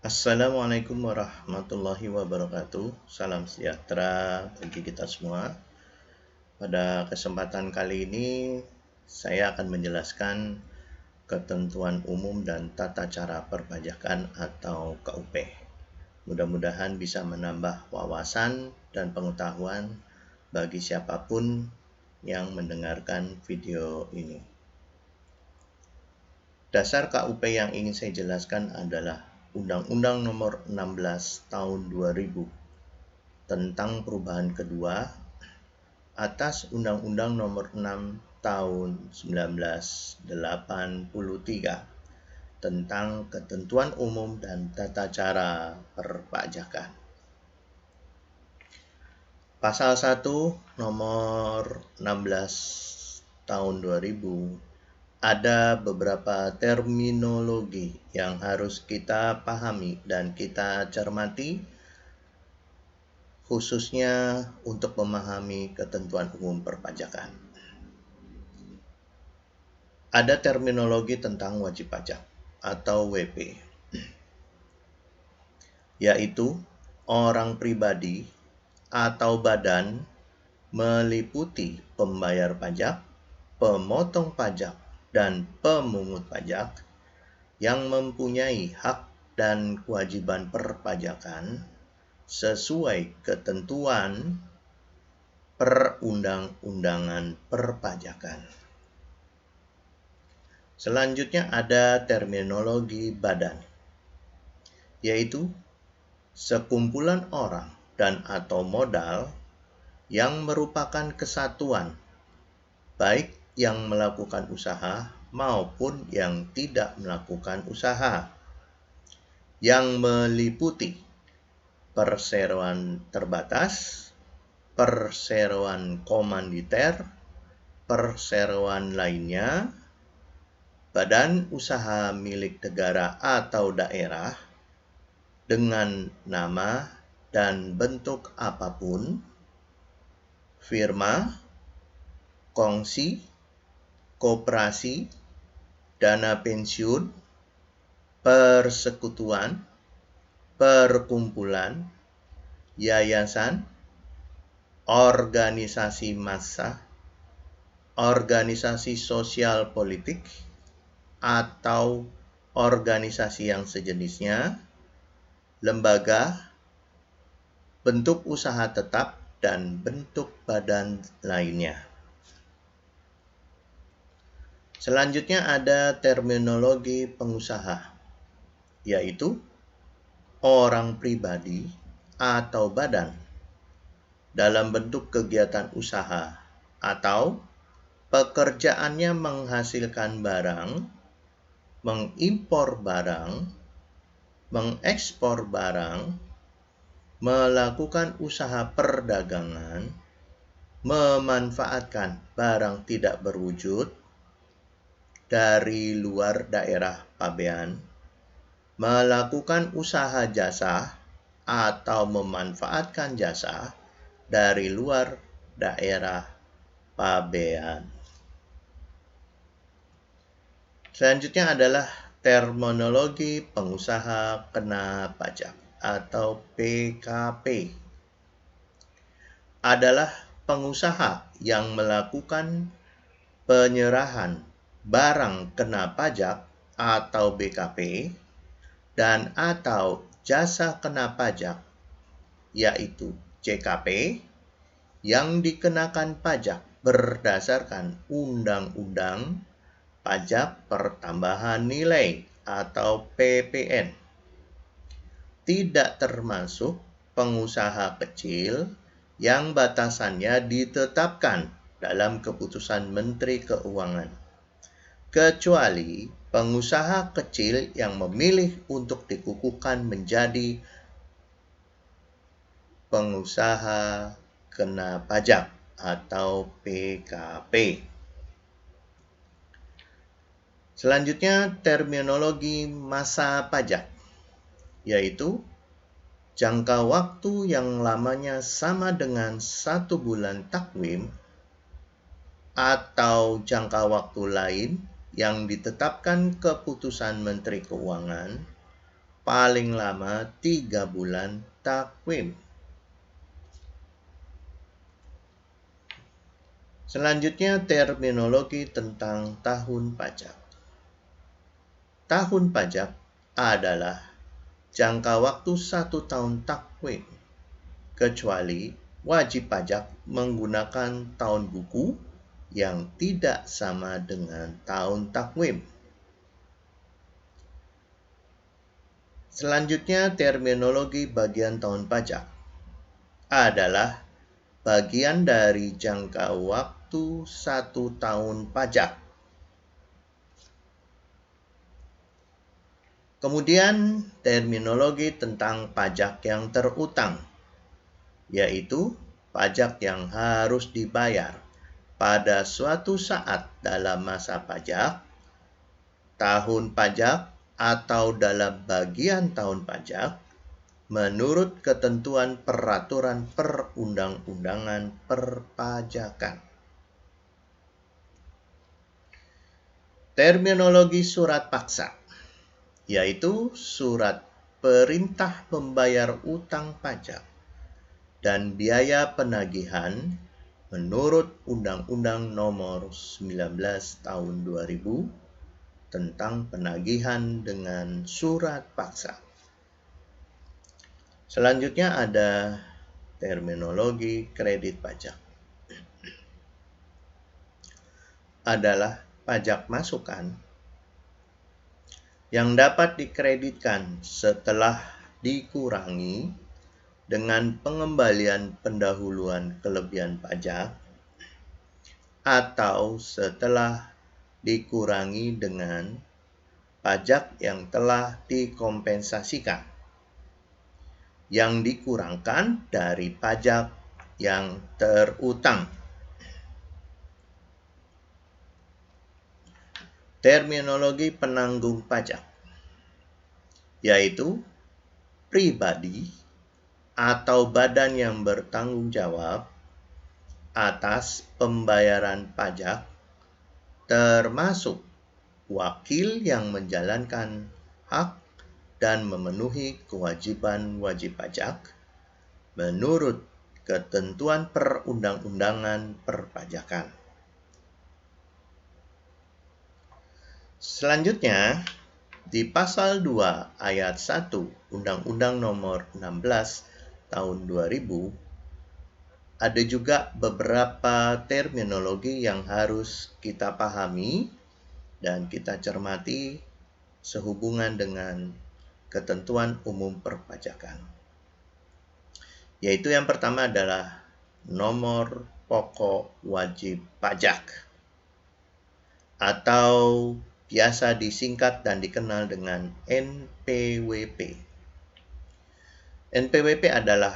Assalamualaikum warahmatullahi wabarakatuh. Salam sejahtera bagi kita semua. Pada kesempatan kali ini, saya akan menjelaskan ketentuan umum dan tata cara perpajakan atau KUP. Mudah-mudahan bisa menambah wawasan dan pengetahuan bagi siapapun yang mendengarkan video ini. Dasar KUP yang ingin saya jelaskan adalah Undang-Undang Nomor 16 Tahun 2000 tentang perubahan kedua atas Undang-Undang Nomor 6 Tahun 1983 tentang ketentuan umum dan tata cara perpajakan. Pasal 1 Nomor 16 Tahun 2000 ada beberapa terminologi yang harus kita pahami dan kita cermati, khususnya untuk memahami ketentuan umum perpajakan. Ada terminologi tentang wajib pajak atau WP, yaitu orang pribadi atau badan meliputi pembayar pajak, pemotong pajak, dan pemungut pajak yang mempunyai hak dan kewajiban perpajakan sesuai ketentuan perundang-undangan perpajakan. Selanjutnya ada terminologi badan, yaitu sekumpulan orang dan atau modal yang merupakan kesatuan, baik yang melakukan usaha maupun yang tidak melakukan usaha, yang meliputi perseroan terbatas, perseroan komanditer, perseroan lainnya, badan usaha milik negara atau daerah dengan nama dan bentuk apapun, firma, kongsi, koperasi, dana pensiun, persekutuan, perkumpulan, yayasan, organisasi massa, organisasi sosial politik, atau organisasi yang sejenisnya, lembaga, bentuk usaha tetap, dan bentuk badan lainnya. Selanjutnya ada terminologi pengusaha, yaitu orang pribadi atau badan dalam bentuk kegiatan usaha atau pekerjaannya menghasilkan barang, mengimpor barang, mengekspor barang, melakukan usaha perdagangan, memanfaatkan barang tidak berwujud dari luar daerah pabean, melakukan usaha jasa atau memanfaatkan jasa dari luar daerah pabean. Selanjutnya adalah terminologi pengusaha kena pajak atau PKP. Adalah pengusaha yang melakukan penyerahan barang kena pajak atau BKP dan atau jasa kena pajak, yaitu JKP, yang dikenakan pajak berdasarkan Undang-Undang Pajak Pertambahan Nilai atau PPN. Tidak termasuk pengusaha kecil yang batasannya ditetapkan dalam keputusan Menteri Keuangan, kecuali pengusaha kecil yang memilih untuk dikukuhkan menjadi pengusaha kena pajak atau PKP. Selanjutnya terminologi masa pajak, yaitu jangka waktu yang lamanya sama dengan 1 bulan takwim atau jangka waktu lain yang ditetapkan keputusan Menteri Keuangan paling lama 3 bulan takwim. Selanjutnya terminologi tentang tahun pajak. Tahun pajak adalah jangka waktu 1 tahun takwim, kecuali wajib pajak menggunakan tahun buku yang tidak sama dengan tahun takwim. Selanjutnya, terminologi bagian tahun pajak adalah bagian dari jangka waktu 1 tahun pajak. Kemudian, terminologi tentang pajak yang terutang, yaitu pajak yang harus dibayar pada suatu saat dalam masa pajak, tahun pajak, atau dalam bagian tahun pajak, menurut ketentuan peraturan perundang-undangan perpajakan. Terminologi surat paksa, yaitu surat perintah membayar utang pajak dan biaya penagihan menurut Undang-Undang Nomor 19 Tahun 2000 tentang penagihan dengan surat paksa. Selanjutnya ada terminologi kredit pajak. Adalah pajak masukan yang dapat dikreditkan setelah dikurangi dengan pengembalian pendahuluan kelebihan pajak atau setelah dikurangi dengan pajak yang telah dikompensasikan, yang dikurangkan dari pajak yang terutang. Terminologi penanggung pajak, yaitu pribadi atau badan yang bertanggung jawab atas pembayaran pajak, termasuk wakil yang menjalankan hak dan memenuhi kewajiban wajib pajak menurut ketentuan perundang-undangan perpajakan. Selanjutnya, di pasal 2 ayat 1 Undang-Undang Nomor 16 Tahun 2000, ada juga beberapa terminologi yang harus kita pahami dan kita cermati sehubungan dengan ketentuan umum perpajakan. Yaitu yang pertama adalah nomor pokok wajib pajak atau biasa disingkat dan dikenal dengan NPWP. NPWP adalah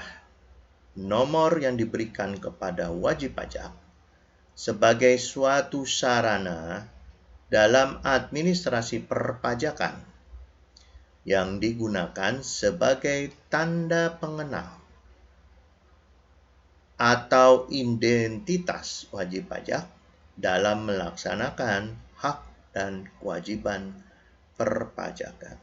nomor yang diberikan kepada wajib pajak sebagai suatu sarana dalam administrasi perpajakan yang digunakan sebagai tanda pengenal atau identitas wajib pajak dalam melaksanakan hak dan kewajiban perpajakan.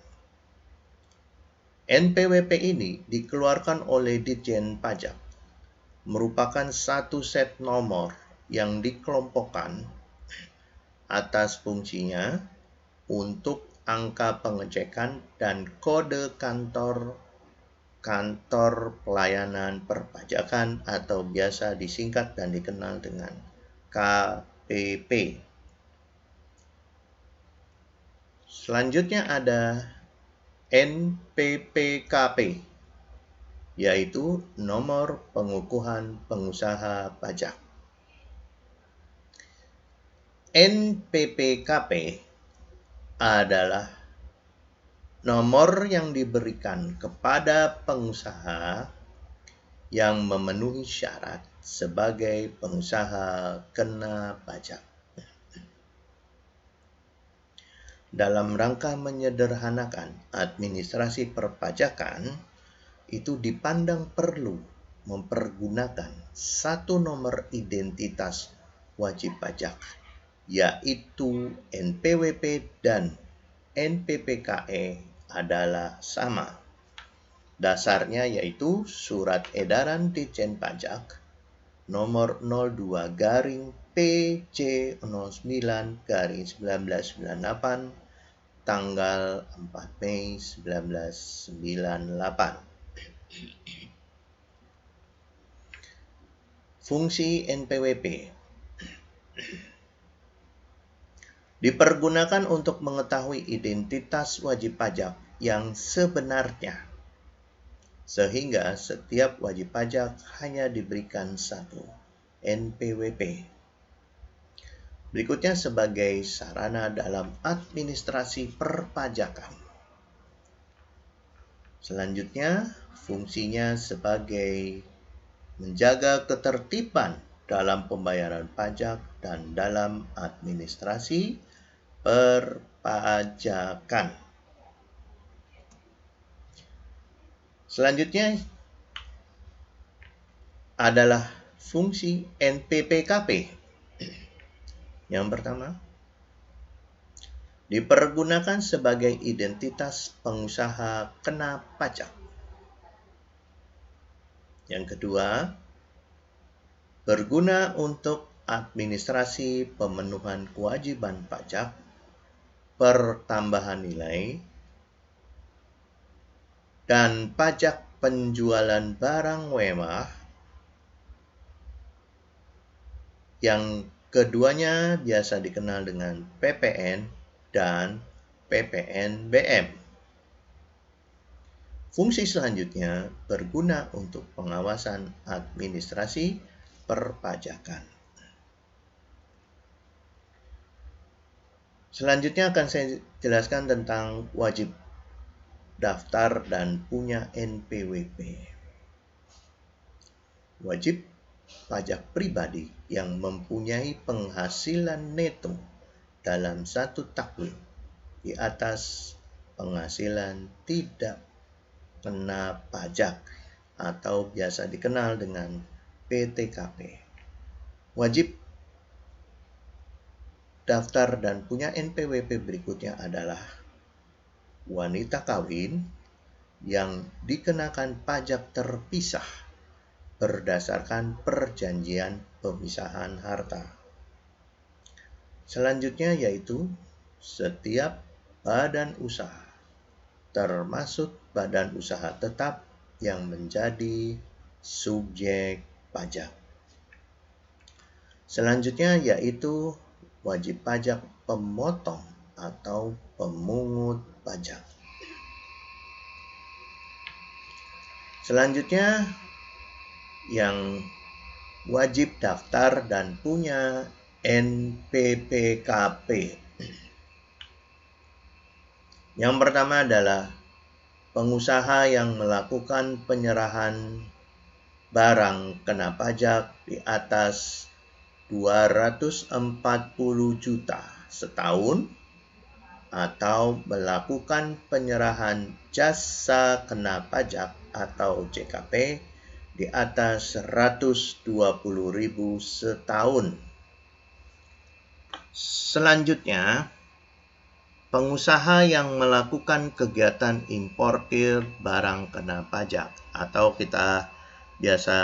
NPWP ini dikeluarkan oleh Ditjen Pajak, merupakan satu set nomor yang dikelompokkan atas fungsinya untuk angka pengecekan dan kode kantor pelayanan perpajakan atau biasa disingkat dan dikenal dengan KPP. Selanjutnya ada NPPKP, yaitu nomor pengukuhan pengusaha pajak. NPPKP adalah nomor yang diberikan kepada pengusaha yang memenuhi syarat sebagai pengusaha kena pajak. Dalam rangka menyederhanakan administrasi perpajakan, itu dipandang perlu mempergunakan satu nomor identitas wajib pajak, yaitu NPWP dan NPPKE adalah sama. Dasarnya yaitu Surat Edaran Ditjen Pajak nomor 02/PC09/1998 tanggal 4 Mei 1998. Fungsi NPWP dipergunakan untuk mengetahui identitas wajib pajak yang sebenarnya, sehingga setiap wajib pajak hanya diberikan satu NPWP. Berikutnya sebagai sarana dalam administrasi perpajakan. Selanjutnya, fungsinya sebagai menjaga ketertiban dalam pembayaran pajak dan dalam administrasi perpajakan. Selanjutnya adalah fungsi NPPKP. Yang pertama, dipergunakan sebagai identitas pengusaha kena pajak. Yang kedua, berguna untuk administrasi pemenuhan kewajiban pajak, pertambahan nilai, dan pajak penjualan barang mewah, yang keduanya biasa dikenal dengan PPN dan PPNBM. Fungsi selanjutnya berguna untuk pengawasan administrasi perpajakan. Selanjutnya akan saya jelaskan tentang wajib daftar dan punya NPWP. Wajib pajak pribadi yang mempunyai penghasilan neto dalam satu takwim di atas penghasilan tidak kena pajak atau biasa dikenal dengan PTKP. Wajib daftar dan punya NPWP berikutnya adalah wanita kawin yang dikenakan pajak terpisah berdasarkan perjanjian pemisahan harta. Selanjutnya yaitu setiap badan usaha, termasuk badan usaha tetap yang menjadi subjek pajak. Selanjutnya yaitu wajib pajak pemotong atau pemungut pajak. Selanjutnya yang wajib daftar dan punya NPPKP. Yang pertama adalah pengusaha yang melakukan penyerahan barang kena pajak di atas 240 juta setahun atau melakukan penyerahan jasa kena pajak atau JKP di atas 120.000 setahun. Selanjutnya, pengusaha yang melakukan kegiatan importir barang kena pajak atau kita biasa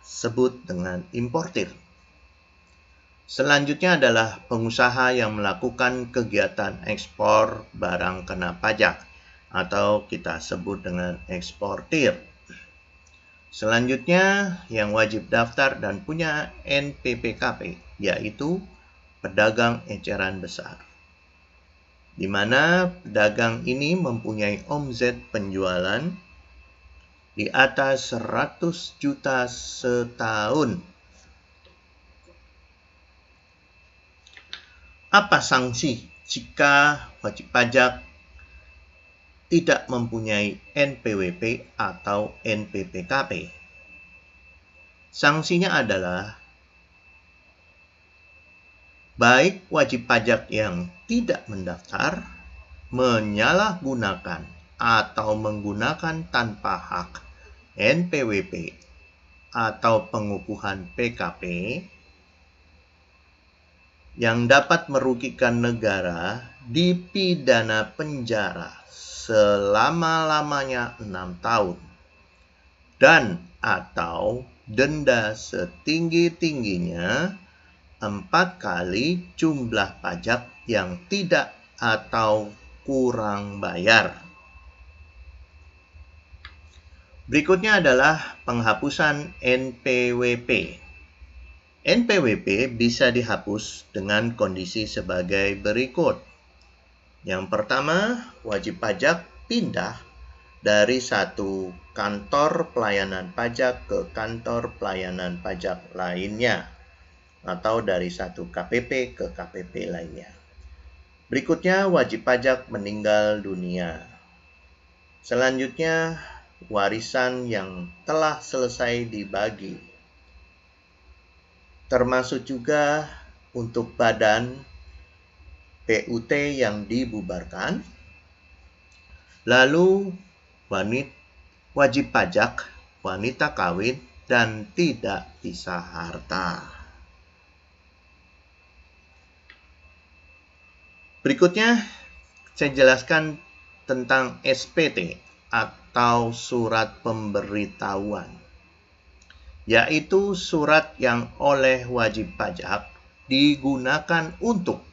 sebut dengan importir. Selanjutnya adalah pengusaha yang melakukan kegiatan ekspor barang kena pajak atau kita sebut dengan eksportir. Selanjutnya yang wajib daftar dan punya NPPKP yaitu pedagang eceran besar, di mana pedagang ini mempunyai omset penjualan di atas 100 juta setahun. Apa sanksi jika wajib pajak tidak mempunyai NPWP atau NPPKP? Sanksinya adalah baik wajib pajak yang tidak mendaftar, menyalahgunakan atau menggunakan tanpa hak NPWP atau pengukuhan PKP yang dapat merugikan negara dipidana penjara selama-lamanya 6 tahun dan atau denda setinggi-tingginya 4 kali jumlah pajak yang tidak atau kurang bayar. Berikutnya adalah penghapusan NPWP. NPWP bisa dihapus dengan kondisi sebagai berikut. Yang pertama, wajib pajak pindah dari satu kantor pelayanan pajak ke kantor pelayanan pajak lainnya, atau dari satu KPP ke KPP lainnya. Berikutnya, wajib pajak meninggal dunia. Selanjutnya, warisan yang telah selesai dibagi, termasuk juga untuk badan PUT yang dibubarkan. Lalu, wajib pajak wanita kawin dan tidak bisa harta. Berikutnya, saya jelaskan tentang SPT atau surat pemberitahuan, yaitu surat yang oleh wajib pajak digunakan untuk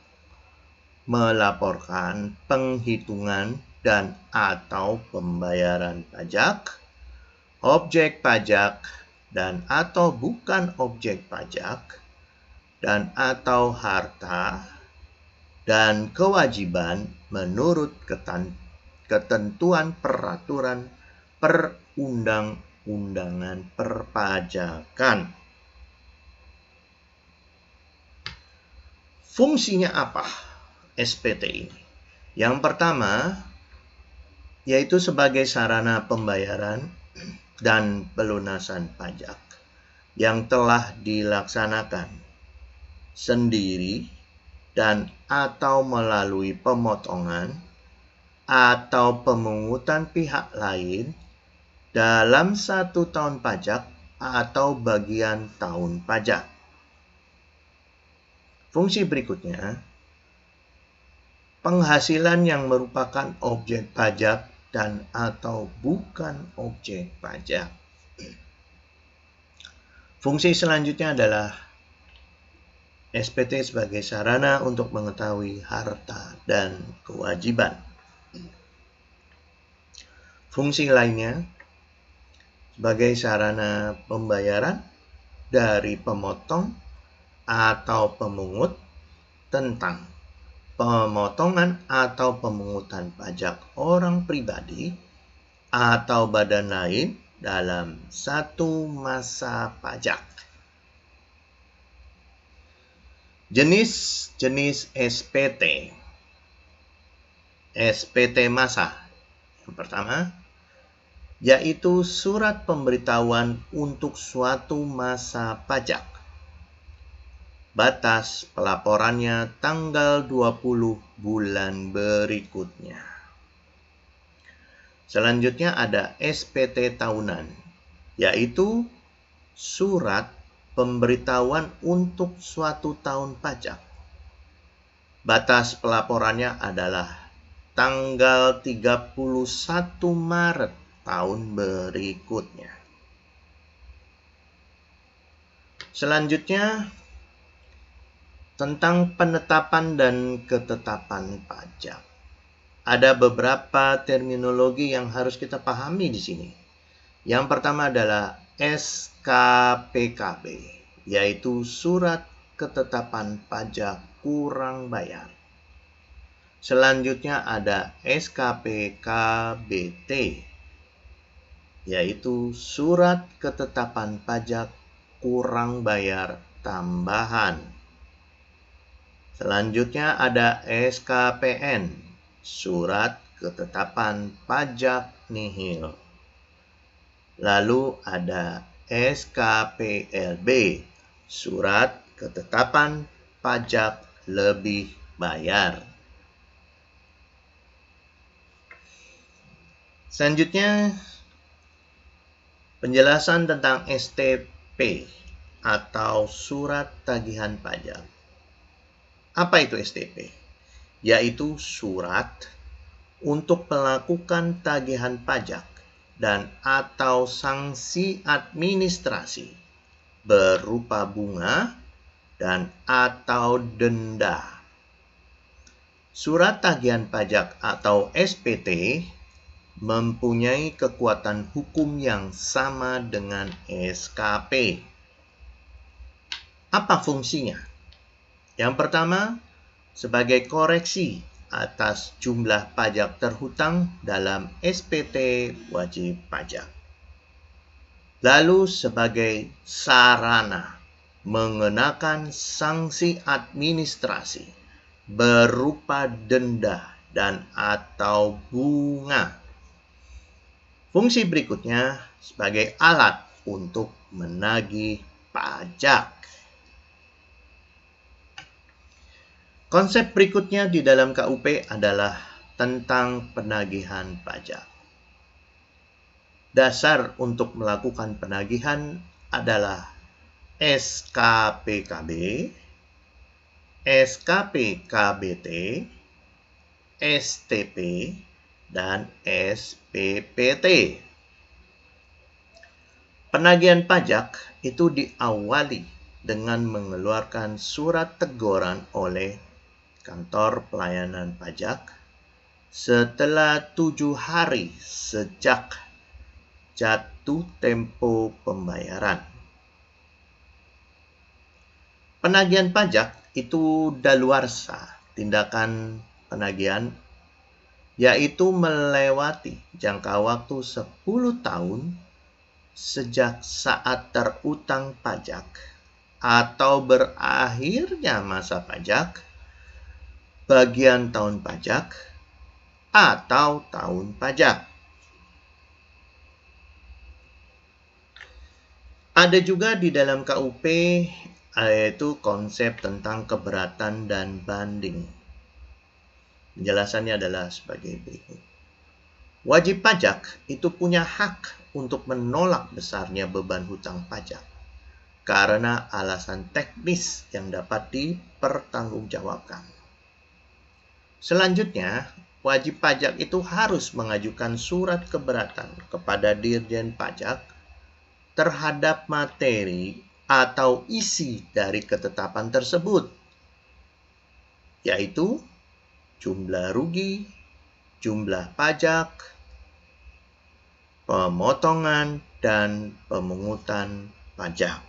melaporkan penghitungan dan atau pembayaran pajak, objek pajak dan atau bukan objek pajak, dan atau harta, dan kewajiban menurut ketentuan peraturan perundang-undangan perpajakan. Fungsinya apa SPT ini? Yang pertama, yaitu sebagai sarana pembayaran dan pelunasan pajak yang telah dilaksanakan sendiri dan atau melalui pemotongan atau pemungutan pihak lain dalam 1 tahun pajak atau bagian tahun pajak. Fungsi berikutnya, penghasilan yang merupakan objek pajak dan atau bukan objek pajak. Fungsi selanjutnya adalah SPT sebagai sarana untuk mengetahui harta dan kewajiban. Fungsi lainnya sebagai sarana pembayaran dari pemotong atau pemungut tentang pemotongan atau pemungutan pajak orang pribadi atau badan lain dalam 1 masa pajak. Jenis-jenis SPT. SPT masa. Yang pertama, yaitu surat pemberitahuan untuk suatu masa pajak. Batas pelaporannya tanggal 20 bulan berikutnya. Selanjutnya ada SPT tahunan, yaitu surat pemberitahuan untuk suatu tahun pajak. Batas pelaporannya adalah tanggal 31 Maret tahun berikutnya. Selanjutnya, tentang penetapan dan ketetapan pajak. Ada beberapa terminologi yang harus kita pahami di sini. Yang pertama adalah SKPKB, yaitu Surat Ketetapan Pajak Kurang Bayar. Selanjutnya ada SKPKBT, yaitu Surat Ketetapan Pajak Kurang Bayar Tambahan. Selanjutnya ada SKPN, Surat Ketetapan Pajak Nihil. Lalu ada SKPLB, Surat Ketetapan Pajak Lebih Bayar. Selanjutnya, penjelasan tentang STP atau Surat Tagihan Pajak. Apa itu STP? Yaitu surat untuk melakukan tagihan pajak dan atau sanksi administrasi berupa bunga dan atau denda. Surat tagihan pajak atau SPT mempunyai kekuatan hukum yang sama dengan SKP. Apa fungsinya? Yang pertama, sebagai koreksi atas jumlah pajak terhutang dalam SPT wajib pajak. Lalu sebagai sarana mengenakan sanksi administrasi berupa denda dan atau bunga. Fungsi berikutnya sebagai alat untuk menagih pajak. Konsep berikutnya di dalam KUP adalah tentang penagihan pajak. Dasar untuk melakukan penagihan adalah SKPKB, SKPKBT, STP, dan SPPT. Penagihan pajak itu diawali dengan mengeluarkan surat teguran oleh Kantor Pelayanan Pajak setelah 7 hari sejak jatuh tempo pembayaran. Penagihan pajak itu daluarsa tindakan penagihan, yaitu melewati jangka waktu 10 tahun sejak saat terutang pajak atau berakhirnya masa pajak, bagian tahun pajak, atau tahun pajak. Ada juga di dalam KUP yaitu konsep tentang keberatan dan banding. Penjelasannya adalah sebagai berikut. Wajib pajak itu punya hak untuk menolak besarnya beban hutang pajak karena alasan teknis yang dapat dipertanggungjawabkan. Selanjutnya, wajib pajak itu harus mengajukan surat keberatan kepada Dirjen Pajak terhadap materi atau isi dari ketetapan tersebut, yaitu jumlah rugi, jumlah pajak, pemotongan, dan pemungutan pajak.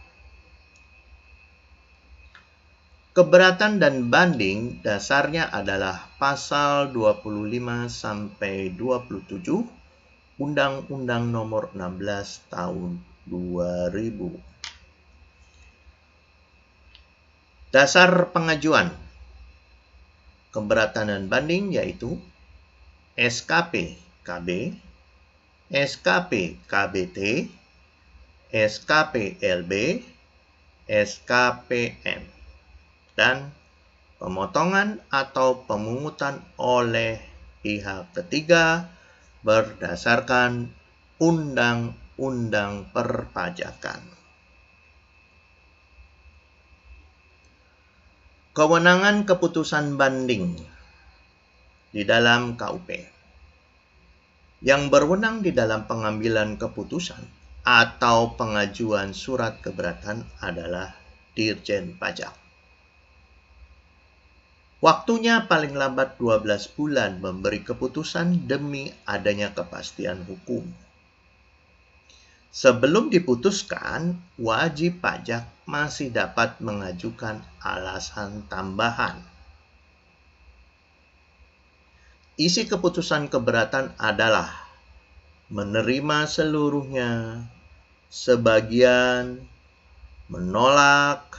Keberatan dan banding dasarnya adalah pasal 25 sampai 27 Undang-Undang Nomor 16 Tahun 2000. Dasar pengajuan keberatan dan banding yaitu SKP KB, SKP KBT, SKP LB, SKPM, dan pemotongan atau pemungutan oleh pihak ketiga berdasarkan Undang-Undang Perpajakan. Kewenangan keputusan banding di dalam KUP. Yang berwenang di dalam pengambilan keputusan atau pengajuan surat keberatan adalah Dirjen Pajak. Waktunya paling lambat 12 bulan memberi keputusan demi adanya kepastian hukum. Sebelum diputuskan, wajib pajak masih dapat mengajukan alasan tambahan. Isi keputusan keberatan adalah menerima seluruhnya, sebagian, menolak,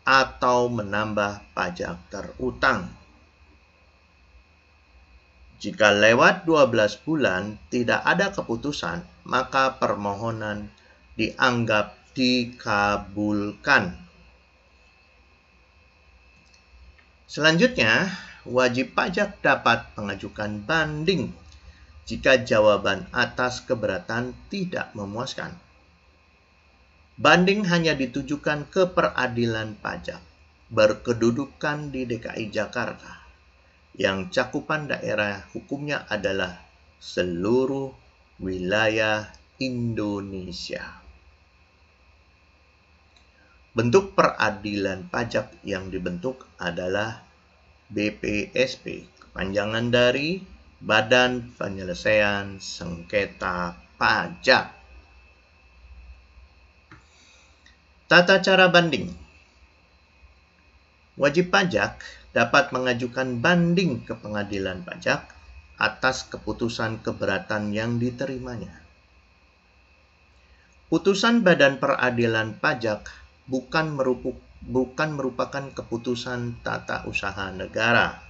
atau menambah pajak terutang. Jika lewat 12 bulan tidak ada keputusan, maka permohonan dianggap dikabulkan. Selanjutnya, wajib pajak dapat mengajukan banding jika jawaban atas keberatan tidak memuaskan. Banding hanya ditujukan ke peradilan pajak berkedudukan di DKI Jakarta yang cakupan daerah hukumnya adalah seluruh wilayah Indonesia. Bentuk peradilan pajak yang dibentuk adalah BPSP, kepanjangan dari Badan Penyelesaian Sengketa Pajak. Tata cara banding. Wajib pajak dapat mengajukan banding ke pengadilan pajak atas keputusan keberatan yang diterimanya. Putusan Badan Peradilan Pajak bukan merupakan keputusan tata usaha negara.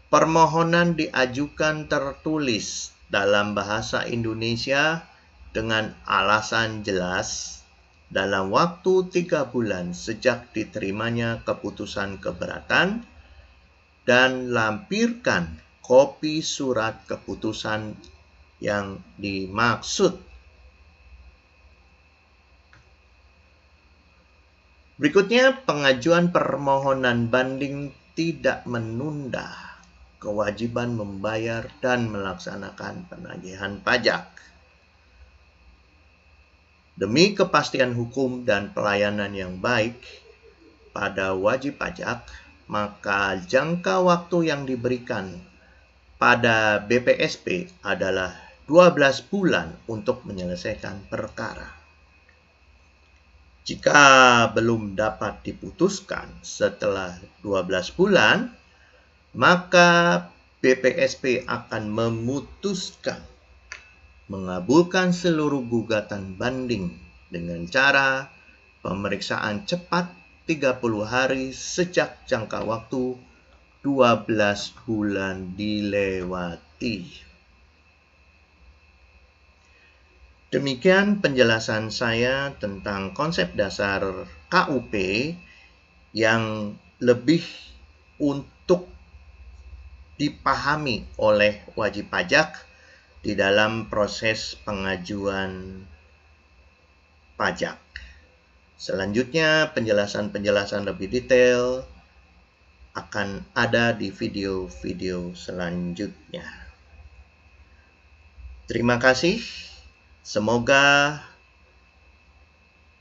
Permohonan diajukan tertulis dalam bahasa Indonesia dengan alasan jelas dalam waktu 3 bulan sejak diterimanya keputusan keberatan dan lampirkan kopi surat keputusan yang dimaksud. Berikutnya, pengajuan permohonan banding tidak menunda kewajiban membayar dan melaksanakan penagihan pajak. Demi kepastian hukum dan pelayanan yang baik pada wajib pajak, maka jangka waktu yang diberikan pada BPSP adalah 12 bulan untuk menyelesaikan perkara. Jika belum dapat diputuskan setelah 12 bulan, maka BPSP akan memutuskan mengabulkan seluruh gugatan banding dengan cara pemeriksaan cepat 30 hari sejak jangka waktu 12 bulan dilewati. Demikian penjelasan saya tentang konsep dasar KUP yang lebih untuk dipahami oleh wajib pajak di dalam proses pengajuan pajak. Selanjutnya, penjelasan-penjelasan lebih detail akan ada di video-video selanjutnya. Terima kasih. Semoga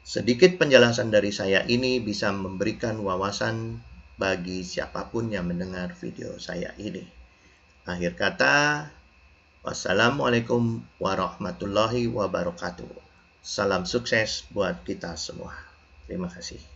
sedikit penjelasan dari saya ini bisa memberikan wawasan bagi siapapun yang mendengar video saya ini. Akhir kata, wassalamualaikum warahmatullahi wabarakatuh. Salam sukses buat kita semua. Terima kasih.